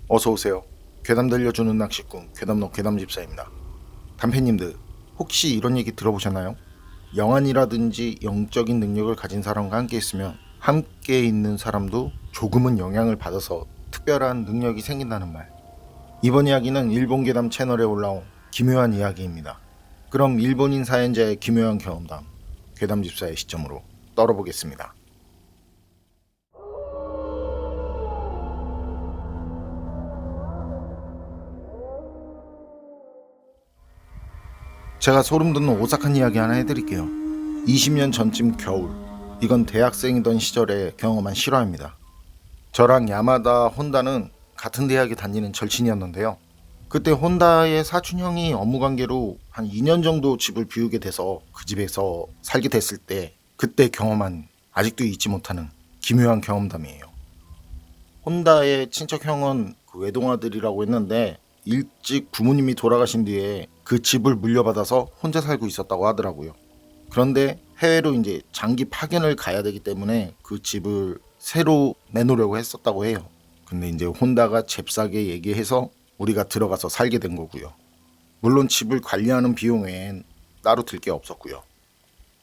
어서오세요. 괴담 들려주는 낚시꾼 괴담노 괴담집사입니다. 단팬님들, 혹시 이런 얘기 들어보셨나요? 영안이라든지 영적인 능력을 가진 사람과 함께 있으면 함께 있는 사람도 조금은 영향을 받아서 특별한 능력이 생긴다는 말. 이번 이야기는 일본 괴담 채널에 올라온 기묘한 이야기입니다. 그럼 일본인 사연자의 기묘한 경험담, 괴담집사의 시점으로 떨어보겠습니다. 제가 소름 돋는 오싹한 이야기 하나 해드릴게요. 20년 전쯤 겨울, 이건 대학생이던 시절에 경험한 실화입니다. 저랑 야마다 혼다는 같은 대학에 다니는 절친이었는데요. 그때 혼다의 사촌 형이 업무 관계로 한 2년 정도 집을 비우게 돼서 그 집에서 살게 됐을 때 그때 경험한, 아직도 잊지 못하는 기묘한 경험담이에요. 혼다의 친척 형은 그 외동아들이라고 했는데 일찍 부모님이 돌아가신 뒤에 그 집을 물려받아서 혼자 살고 있었다고 하더라고요. 그런데 해외로 이제 장기 파견을 가야 되기 때문에 그 집을 새로 내놓으려고 했었다고 해요. 근데 이제 혼다가 잽싸게 얘기해서 우리가 들어가서 살게 된 거고요. 물론 집을 관리하는 비용 외엔 따로 들 게 없었고요.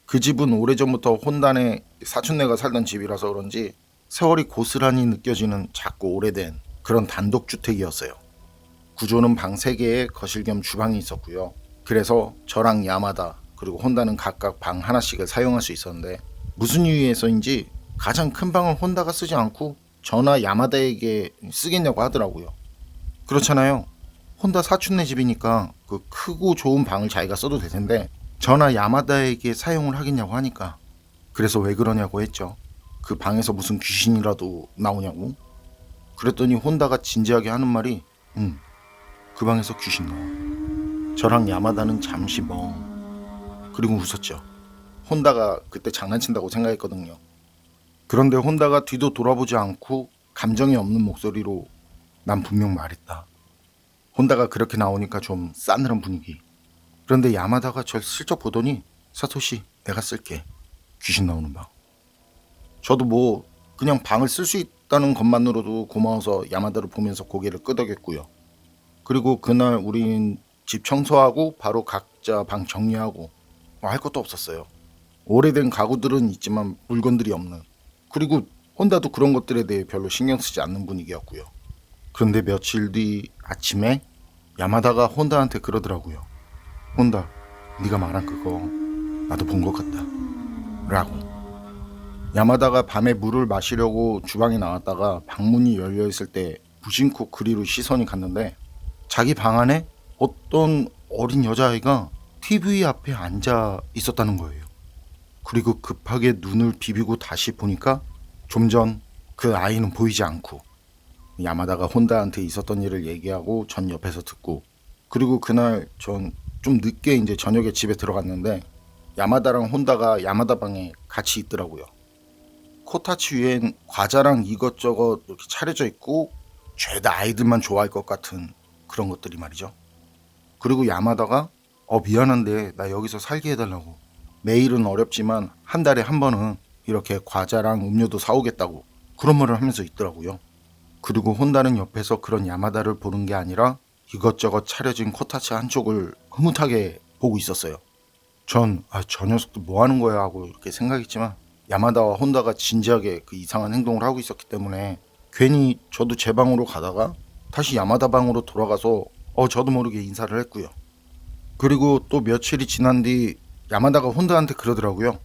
그 집은 오래전부터 혼단의 사촌네가 살던 집이라서 그런지 세월이 고스란히 느껴지는 작고 오래된 그런 단독주택이었어요. 구조는 방 3개에 거실 겸 주방이 있었고요. 그래서 저랑 야마다 그리고 혼다는 각각 방 하나씩을 사용할 수 있었는데 무슨 이유에서인지 가장 큰 방을 혼다가 쓰지 않고 저나 야마다에게 쓰겠냐고 하더라고요. 그렇잖아요. 혼다 사촌네 집이니까 그 크고 좋은 방을 자기가 써도 될 텐데 저나 야마다에게 사용을 하겠냐고 하니까 그래서 왜 그러냐고 했죠. 그 방에서 무슨 귀신이라도 나오냐고. 그랬더니 혼다가 진지하게 하는 말이 그 방에서 귀신 나와. 저랑 야마다는 잠시 그리고 웃었죠. 혼다가 그때 장난친다고 생각했거든요. 그런데 혼다가 뒤도 돌아보지 않고 감정이 없는 목소리로 난 분명 말했다. 혼다가 그렇게 나오니까 좀 싸늘한 분위기. 그런데 야마다가 절 슬쩍 보더니 사토시 내가 쓸게. 귀신 나오는 방. 저도 그냥 방을 쓸 수 있다는 것만으로도 고마워서 야마다를 보면서 고개를 끄덕였고요. 그리고 그날 우린 집 청소하고 바로 각자 방 정리하고 할 것도 없었어요. 오래된 가구들은 있지만 물건들이 없는. 그리고 혼다도 그런 것들에 대해 별로 신경 쓰지 않는 분위기였고요. 그런데 며칠 뒤 아침에 야마다가 혼다한테 그러더라고요. 혼다, 네가 말한 그거 나도 본 것 같다. 라고. 야마다가 밤에 물을 마시려고 주방에 나왔다가 방문이 열려있을 때 무심코 그리로 시선이 갔는데 자기 방 안에 어떤 어린 여자아이가 TV 앞에 앉아 있었다는 거예요. 그리고 급하게 눈을 비비고 다시 보니까 좀 전 그 아이는 보이지 않고 야마다가 혼다한테 있었던 일을 얘기하고 전 옆에서 듣고 그리고 그날 전 좀 늦게 이제 저녁에 집에 들어갔는데 야마다랑 혼다가 야마다 방에 같이 있더라고요. 코타치 위엔 과자랑 이것저것 이렇게 차려져 있고 죄다 아이들만 좋아할 것 같은 그런 것들이 말이죠. 그리고 야마다가 미안한데 나 여기서 살게 해달라고. 매일은 어렵지만 한 달에 한 번은 이렇게 과자랑 음료도 사오겠다고 그런 말을 하면서 있더라고요. 그리고 혼다는 옆에서 그런 야마다를 보는 게 아니라 이것저것 차려진 코타치 한쪽을 흐뭇하게 보고 있었어요. 전 저 녀석도 뭐 하는 거야 하고 이렇게 생각했지만 야마다와 혼다가 진지하게 그 이상한 행동을 하고 있었기 때문에 괜히 저도 제 방으로 가다가 다시 야마다 방으로 돌아가서 저도 모르게 인사를 했고요. 그리고 또 며칠이 지난 뒤 야마다가 혼다한테 그러더라고요.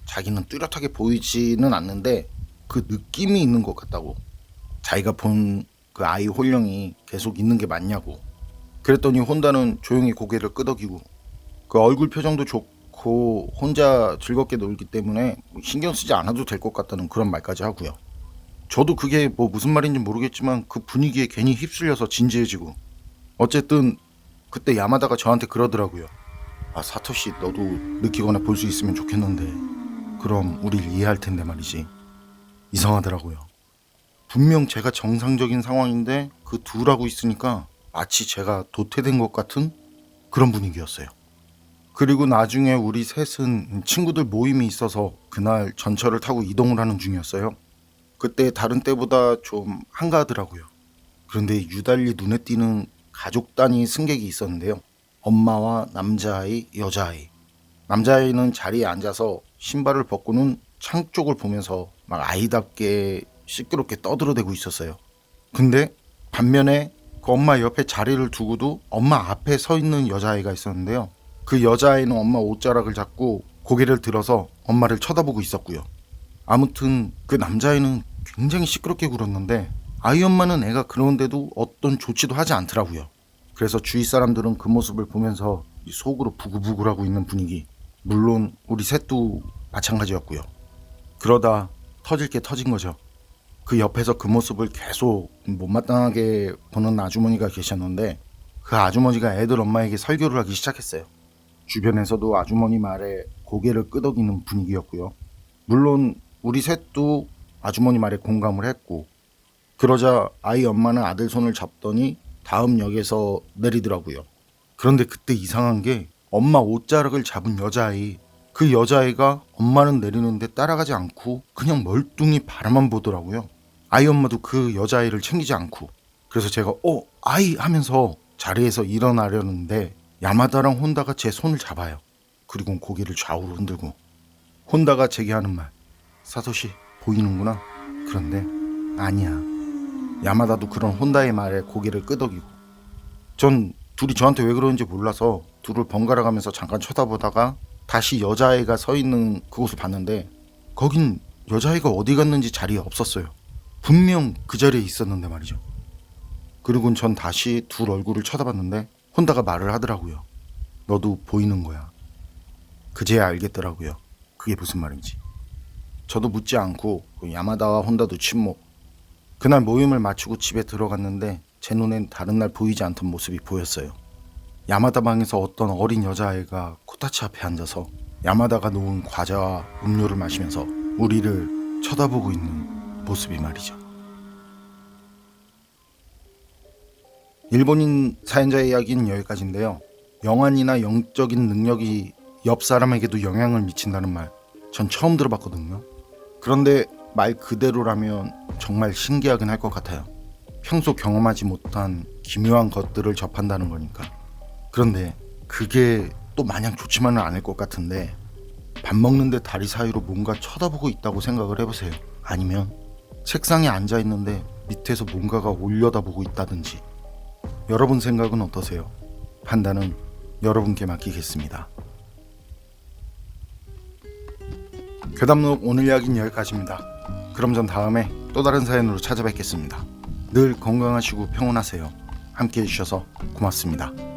자기는 뚜렷하게 보이지는 않는데 그 느낌이 있는 것 같다고. 자기가 본 그 아이 홀령이 계속 있는 게 맞냐고. 그랬더니 혼다는 조용히 고개를 끄덕이고 그 얼굴 표정도 좋고 혼자 즐겁게 놀기 때문에 신경 쓰지 않아도 될 것 같다는 그런 말까지 하고요. 저도 그게 무슨 말인지 모르겠지만 그 분위기에 괜히 휩쓸려서 진지해지고 어쨌든 그때 야마다가 저한테 그러더라고요. 사토시 너도 느끼거나 볼 수 있으면 좋겠는데 그럼 우릴 이해할 텐데 말이지. 이상하더라고요. 분명 제가 정상적인 상황인데 그 둘하고 있으니까 마치 제가 도태된 것 같은 그런 분위기였어요. 그리고 나중에 우리 셋은 친구들 모임이 있어서 그날 전철을 타고 이동을 하는 중이었어요. 그때 다른 때보다 좀 한가하더라고요. 그런데 유달리 눈에 띄는 가족 단위 승객이 있었는데요. 엄마와 남자아이, 여자아이. 남자아이는 자리에 앉아서 신발을 벗고는 창 쪽을 보면서 막 아이답게 시끄럽게 떠들어대고 있었어요. 근데 반면에 그 엄마 옆에 자리를 두고도 엄마 앞에 서 있는 여자아이가 있었는데요. 그 여자아이는 엄마 옷자락을 잡고 고개를 들어서 엄마를 쳐다보고 있었고요. 아무튼 그 남자아이는 굉장히 시끄럽게 굴었는데 아이 엄마는 애가 그러는데도 어떤 조치도 하지 않더라고요. 그래서 주위 사람들은 그 모습을 보면서 속으로 부글부글하고 있는 분위기. 물론 우리 셋도 마찬가지였고요. 그러다 터질 게 터진 거죠. 그 옆에서 그 모습을 계속 못마땅하게 보는 아주머니가 계셨는데 그 아주머니가 애들 엄마에게 설교를 하기 시작했어요. 주변에서도 아주머니 말에 고개를 끄덕이는 분위기였고요. 물론 우리 셋도 아주머니 말에 공감을 했고, 그러자 아이 엄마는 아들 손을 잡더니 다음 역에서 내리더라고요. 그런데 그때 이상한 게 엄마 옷자락을 잡은 여자아이, 그 여자아이가 엄마는 내리는데 따라가지 않고 그냥 멀뚱히 바라만 보더라고요. 아이 엄마도 그 여자아이를 챙기지 않고. 그래서 제가 아이 하면서 자리에서 일어나려는데 야마다랑 혼다가 제 손을 잡아요. 그리고 고개를 좌우로 흔들고 혼다가 제게 하는 말, 사토시 보이는구나. 그런데 아니야. 야마다도 그런 혼다의 말에 고개를 끄덕이고. 전 둘이 저한테 왜 그러는지 몰라서 둘을 번갈아 가면서 잠깐 쳐다보다가 다시 여자아이가 서 있는 그곳을 봤는데 거긴 여자아이가 어디 갔는지 자리에 없었어요. 분명 그 자리에 있었는데 말이죠. 그리고 전 다시 둘 얼굴을 쳐다봤는데 혼다가 말을 하더라고요. 너도 보이는 거야. 그제야 알겠더라고요. 그게 무슨 말인지. 저도 묻지 않고 야마다와 혼다도 침묵. 그날 모임을 마치고 집에 들어갔는데 제 눈엔 다른 날 보이지 않던 모습이 보였어요. 야마다 방에서 어떤 어린 여자아이가 코타치 앞에 앉아서 야마다가 놓은 과자와 음료를 마시면서 우리를 쳐다보고 있는 모습이 말이죠. 일본인 사연자의 이야기는 여기까지인데요. 영안이나 영적인 능력이 옆 사람에게도 영향을 미친다는 말, 전 처음 들어봤거든요. 그런데 말 그대로라면 정말 신기하긴 할 것 같아요. 평소 경험하지 못한 기묘한 것들을 접한다는 거니까. 그런데 그게 또 마냥 좋지만은 않을 것 같은데, 밥 먹는데 다리 사이로 뭔가 쳐다보고 있다고 생각을 해보세요. 아니면 책상에 앉아있는데 밑에서 뭔가가 올려다보고 있다든지. 여러분 생각은 어떠세요? 판단은 여러분께 맡기겠습니다. 괴담록 오늘 이야기는 여기까지입니다. 그럼 전 다음에 또 다른 사연으로 찾아뵙겠습니다. 늘 건강하시고 평온하세요. 함께 해주셔서 고맙습니다.